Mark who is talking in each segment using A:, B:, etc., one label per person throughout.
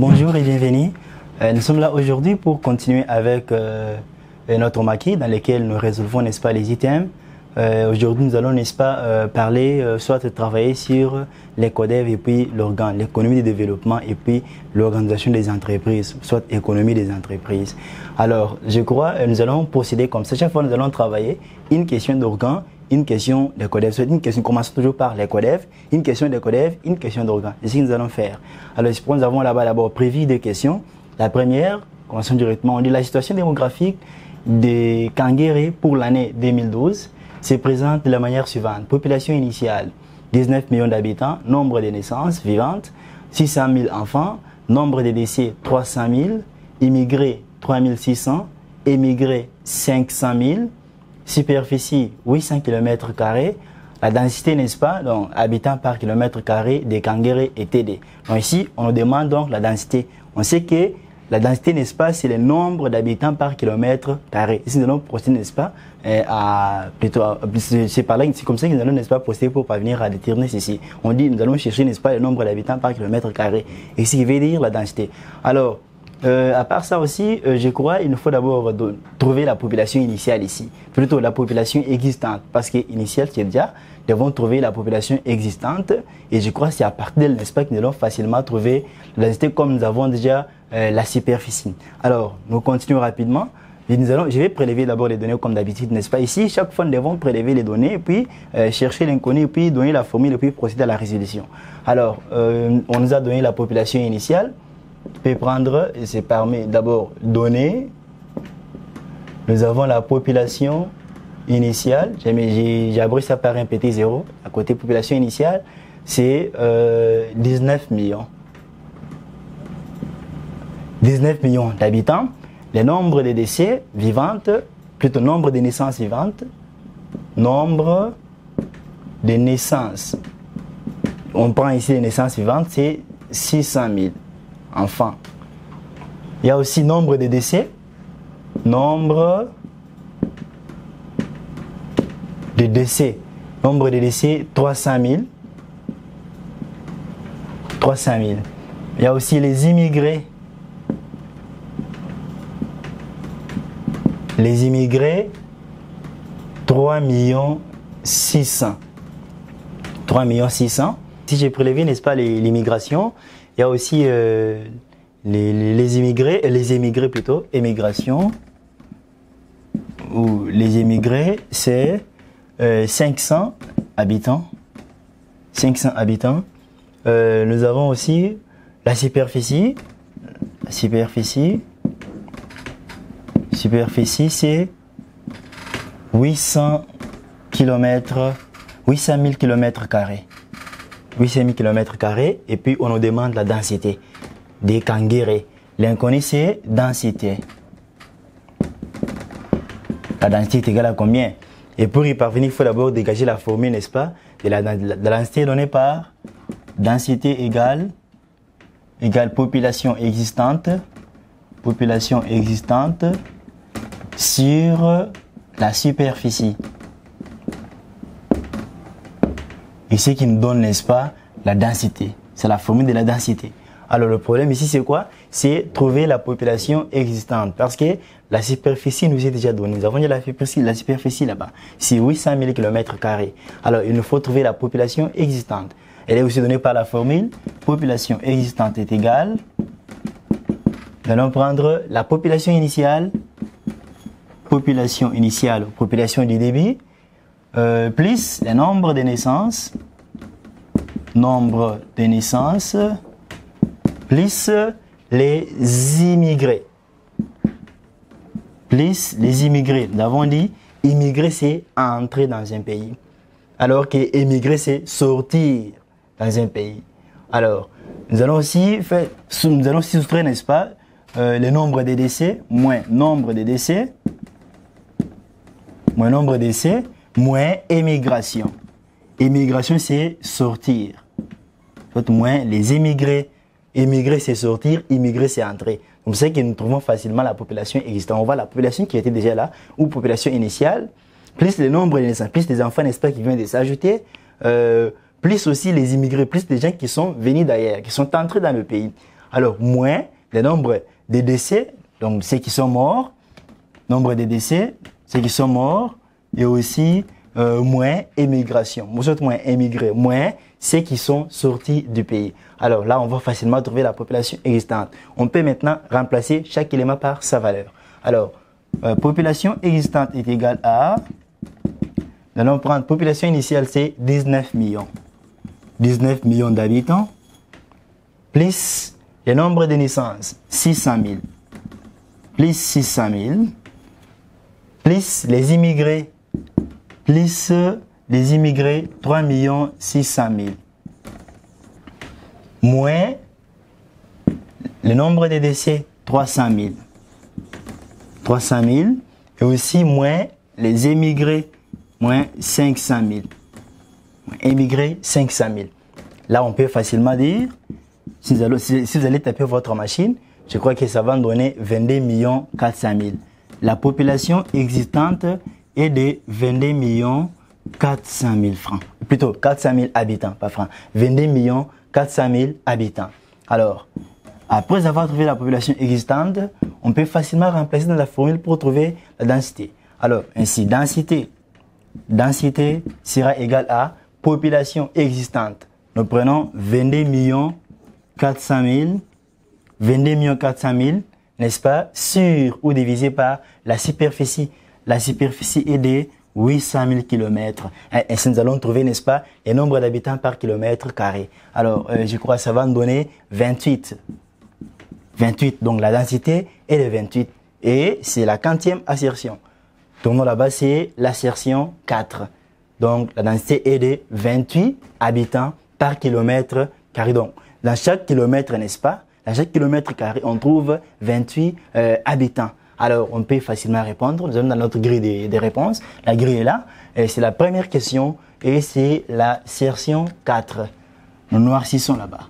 A: Bonjour et bienvenue. Nous sommes là aujourd'hui pour continuer avec notre maquis dans lequel nous résolvons, n'est-ce pas, les items. Aujourd'hui, nous allons, n'est-ce pas, parler, soit travailler sur les codev et puis l'organe, l'économie de développement et puis l'organisation des entreprises, soit économie des entreprises. Alors, je crois, nous allons procéder comme ça. Chaque fois, nous allons travailler une question d'organe, une question de codev. Soit une question, commençons toujours par les codev, une question de codev, une question d'organe. C'est ce que nous allons faire. Alors, nous avons là-bas d'abord prévu deux questions. La première, commençons directement, on dit la situation démographique des Kanguéré pour l'année 2012 se présente de la manière suivante. Population initiale, 19 millions d'habitants, nombre de naissances vivantes, 600 000 enfants, nombre de décès, 300 000, immigrés, 3 600, émigrés, 500 000, superficie, 800 km², la densité, n'est-ce pas, donc habitants par km² des Kanguéré et TD. Donc ici, on nous demande donc la densité. On sait que la densité, n'est-ce pas, c'est le nombre d'habitants par km². Ici, nous allons procéder, n'est-ce pas, c'est comme ça que nous allons, n'est-ce pas, procéder pour parvenir à déterminer ceci. On dit, nous allons chercher, n'est-ce pas, le nombre d'habitants par km². Et ce qui veut dire la densité. Alors, à part ça aussi, je crois il nous faut d'abord trouver la population initiale ici. Plutôt la population existante. Parce que initiale, c'est déjà, nous devons trouver la population existante. Et je crois que c'est à partir d'elle, n'est-ce pas, que nous allons facilement trouver la densité comme nous avons déjà la superficie. Alors, nous continuons rapidement. Et je vais prélever d'abord les données comme d'habitude, n'est-ce pas? Ici, chaque fois, nous devons prélever les données, puis chercher l'inconnu, puis donner la formule, puis procéder à la résolution. Alors, on nous a donné la population initiale. On peut prendre, et c'est parmi d'abord données. Nous avons la population initiale. J'ai abri ça par un petit zéro. À côté population initiale, c'est 19 millions. 19 millions d'habitants. Le nombre de décès vivantes, plutôt nombre de naissances vivantes, nombre de naissances. On prend ici les naissances vivantes, c'est 600 000 enfants. Il y a aussi nombre de décès, nombre de décès. Nombre de décès, 300 000. 300 000. Il y a aussi les immigrés. Les immigrés, 3 600 000. 3 600 000. Si j'ai prélevé, n'est-ce pas, l'immigration, il y a aussi les émigrés plutôt, émigration, ou les émigrés, c'est 500 habitants. 500 habitants. Nous avons aussi la superficie. La superficie, c'est 800 000 km². 800 000 km². Et puis, on nous demande la densité des Kanguéré. L'inconnu, c'est densité. La densité est égale à combien? Et pour y parvenir, il faut d'abord dégager la formule, n'est-ce pas, de la densité donnée par densité égale population existante sur la superficie. Et ce qui nous donne, n'est-ce pas, la densité. C'est la formule de la densité. Alors le problème ici, c'est quoi? C'est trouver la population existante. Parce que la superficie nous est déjà donnée. Nous avons déjà la superficie là-bas. C'est 800 000 km². Alors il nous faut trouver la population existante. Elle est aussi donnée par la formule. Population existante est égale. Nous allons prendre la population initiale. Population du débit. Plus le nombre de naissances. Nombre de naissances. Plus les immigrés. Plus les immigrés. Nous avons dit, immigrer, c'est entrer dans un pays. Alors que émigrer, c'est sortir dans un pays. Alors, nous allons aussi soustraire, n'est-ce pas, le nombre de décès, moins nombre de décès, moins émigration. Émigration, c'est sortir. Moins les immigrés. Émigrer, c'est sortir. Immigrer, c'est entrer. Donc, c'est que nous trouvons facilement la population existante. On voit la population qui était déjà là, ou population initiale, plus le nombre de naissances, plus les enfants, n'est-ce pas, qui viennent de s'ajouter, plus aussi les immigrés, plus les gens qui sont venus d'ailleurs, qui sont entrés dans le pays. Alors, moins le nombre de décès, donc ceux qui sont morts, nombre de décès, ceux qui sont morts, et aussi moins émigration. Moins émigrés, moins ceux qui sont sortis du pays. Alors là, on va facilement trouver la population existante. On peut maintenant remplacer chaque élément par sa valeur. Alors, population existante est égale à... Nous allons prendre population initiale, c'est 19 millions. 19 millions d'habitants, plus le nombre de naissances, 600 000. Plus 600 000, plus les immigrés, 3 600 000. Moins le nombre de décès, 300 000. 300 000, et aussi moins les émigrés, moins 500 000. Émigrés, 500 000. Là, on peut facilement dire, si vous allez taper votre machine, je crois que ça va donner 22 400 000. La population existante est de 22 400 000 francs. Plutôt 400 000 habitants, pas francs. 22 400 000 habitants. Alors, après avoir trouvé la population existante, on peut facilement remplacer dans la formule pour trouver la densité. Alors, ainsi, densité sera égale à population existante. Nous prenons 22 400 000, 22 400 000, n'est-ce pas, sur ou divisé par la superficie. La superficie est de 800 000 km. Ainsi, nous allons trouver, n'est-ce pas, le nombre d'habitants par kilomètre carré. Alors, je crois que ça va nous donner 28. 28, donc la densité est de 28. Et c'est la quantième assertion. Tournons là-bas, c'est l'assertion 4. Donc, la densité est de 28 habitants par kilomètre carré. Donc, dans chaque kilomètre, n'est-ce pas, dans chaque kilomètre carré, on trouve 28 habitants. Alors, on peut facilement répondre. Nous sommes dans notre grille des réponses. La grille est là. C'est la première question et c'est l'assertion 4. Nous noircissons là-bas.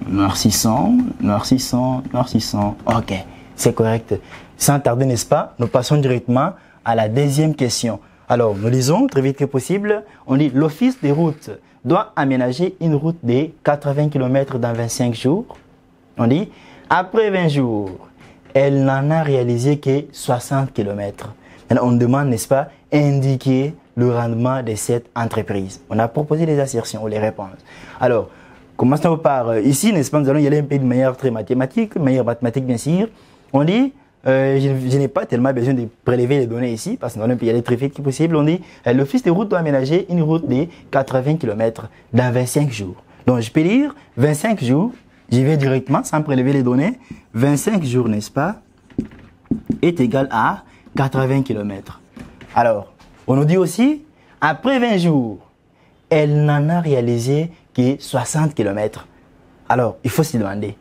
A: Noircissons. Ok, c'est correct. Sans tarder, n'est-ce pas, nous passons directement à la deuxième question. Alors, nous lisons très vite que possible. On dit, l'Office des routes doit aménager une route de 80 km dans 25 jours. On dit, après 20 jours, elle n'en a réalisé que 60 km. Alors, on demande, n'est-ce pas, indiquer le rendement de cette entreprise. On a proposé les assertions ou les réponses. Alors, commençons par ici, n'est-ce pas, nous allons y aller un peu de manière très mathématique, bien sûr. On dit, je n'ai pas tellement besoin de prélever les données ici, parce que nous allons y aller très vite que possible. On dit, l'Office des routes doit aménager une route de 80 km dans 25 jours. Donc, je peux dire 25 jours, j'y vais directement sans prélever les données. 25 jours, n'est-ce pas, est égal à 80 km. Alors, on nous dit aussi, après 20 jours, elle n'en a réalisé que 60 km. Alors, il faut se demander,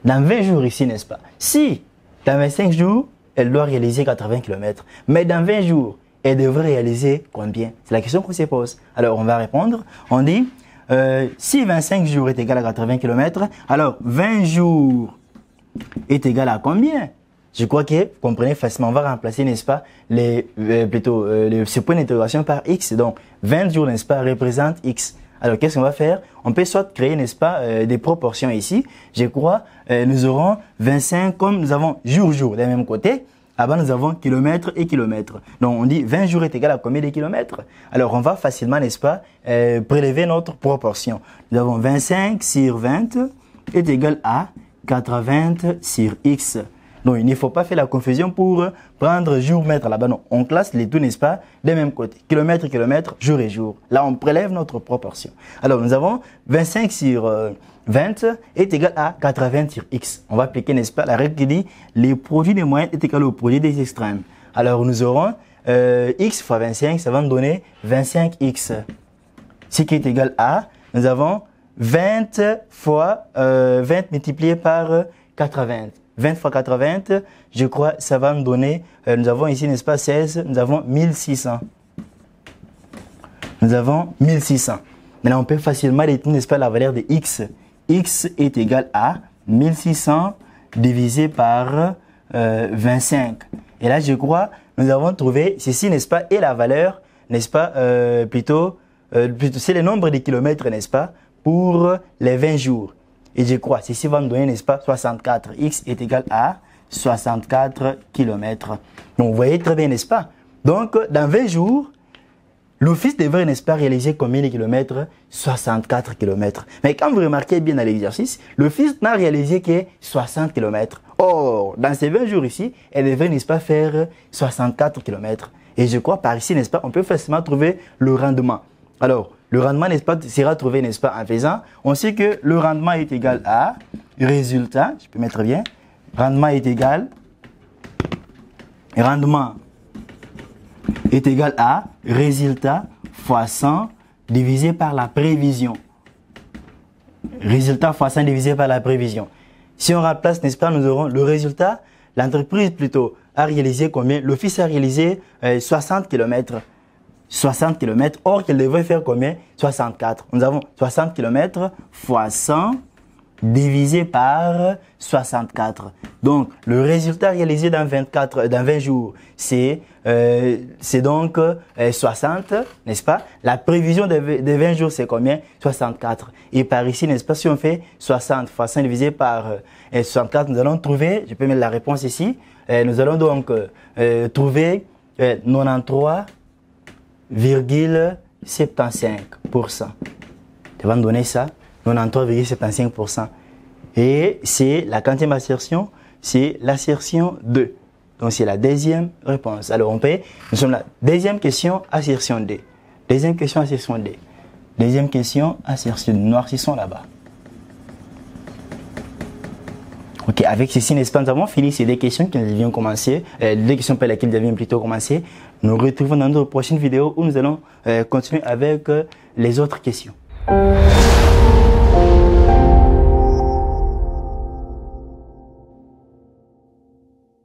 A: dans 20 jours ici, n'est-ce pas, si dans 25 jours, elle doit réaliser 80 km, mais dans 20 jours, elle devrait réaliser combien? C'est la question qu'on se pose. Alors, on va répondre. On dit, si 25 jours est égal à 80 km, alors 20 jours est égal à combien? Je crois que vous comprenez facilement. On va remplacer, n'est-ce pas, ce point d'interrogation par X. Donc, 20 jours, n'est-ce pas, représente X. Alors, qu'est-ce qu'on va faire? On peut soit créer, n'est-ce pas, des proportions ici. Je crois, nous aurons 25, comme nous avons jour, d'un même côté. Là-bas, nous avons kilomètre et kilomètre. Donc, on dit 20 jours est égal à combien de kilomètres? Alors, on va facilement, n'est-ce pas, prélever notre proportion. Nous avons 25 sur 20 est égal à 80 sur X. Donc, il ne faut pas faire la confusion pour prendre jour, mètre là-bas. Non, on classe les deux, n'est-ce pas, des mêmes côtés. Kilomètre, kilomètre, jour et jour. Là, on prélève notre proportion. Alors, nous avons 25 sur 20 est égal à 80 sur X. On va appliquer, n'est-ce pas, la règle qui dit le produit des moyennes est égal au produit des extrêmes. Alors, nous aurons X fois 25, ça va nous donner 25X. Ce qui est égal à, nous avons 20 fois 20 multiplié par 80. 20 fois 80, je crois, ça va nous donner, nous avons ici, n'est-ce pas, 16, nous avons 1600. Nous avons 1600. Maintenant, on peut facilement déterminer, n'est-ce pas, la valeur de X. X est égal à 1600 divisé par 25. Et là, je crois, nous avons trouvé ceci, n'est-ce pas, et la valeur, n'est-ce pas, plutôt c'est le nombre de kilomètres, n'est-ce pas, pour les 20 jours. et je crois. Ceci va me donner, n'est-ce pas, 64. X est égal à 64 km. Donc, vous voyez très bien, n'est-ce pas? Donc, dans 20 jours, l'office devrait, n'est-ce pas, réaliser combien de kilomètres? 64 km. Mais quand vous remarquez bien dans l'exercice, l'office n'a réalisé que 60 km. Or, dans ces 20 jours ici, elle devrait, n'est-ce pas, faire 64 km. Et je crois par ici, n'est-ce pas, on peut facilement trouver le rendement. Alors, le rendement, n'est-ce pas, sera trouvé, n'est-ce pas, en faisant. On sait que le rendement est égal à résultat, je peux mettre bien, rendement est égal à résultat fois 100 divisé par la prévision. Résultat fois 100 divisé par la prévision. Si on remplace, n'est-ce pas, nous aurons le résultat, l'entreprise plutôt a réalisé combien? L'office a réalisé 60 km. 60 km, or qu'elle devrait faire combien? 64. Nous avons 60 km fois 100 divisé par 64. Donc, le résultat réalisé dans 20 jours, c'est donc 60, n'est-ce pas? La prévision de 20 jours, c'est combien? 64. Et par ici, n'est-ce pas, si on fait 60 fois 100 divisé par 64, nous allons trouver, je peux mettre la réponse ici, nous allons donc trouver 93,75%. Ça va nous donner ça, 93,75%. Et c'est la quantième assertion, c'est l'assertion 2. Donc c'est la deuxième réponse. Alors on peut, nous sommes la deuxième question, assertion D. Deuxième question, assertion D. Deuxième question, assertion D. Noircissons là-bas. Ok, avec ceci, n'est-ce pas, nous avons fini ces deux questions que nous devions commencer, deux questions par lesquelles nous devions plutôt commencer. Nous retrouvons dans notre prochaine vidéo où nous allons continuer avec les autres questions.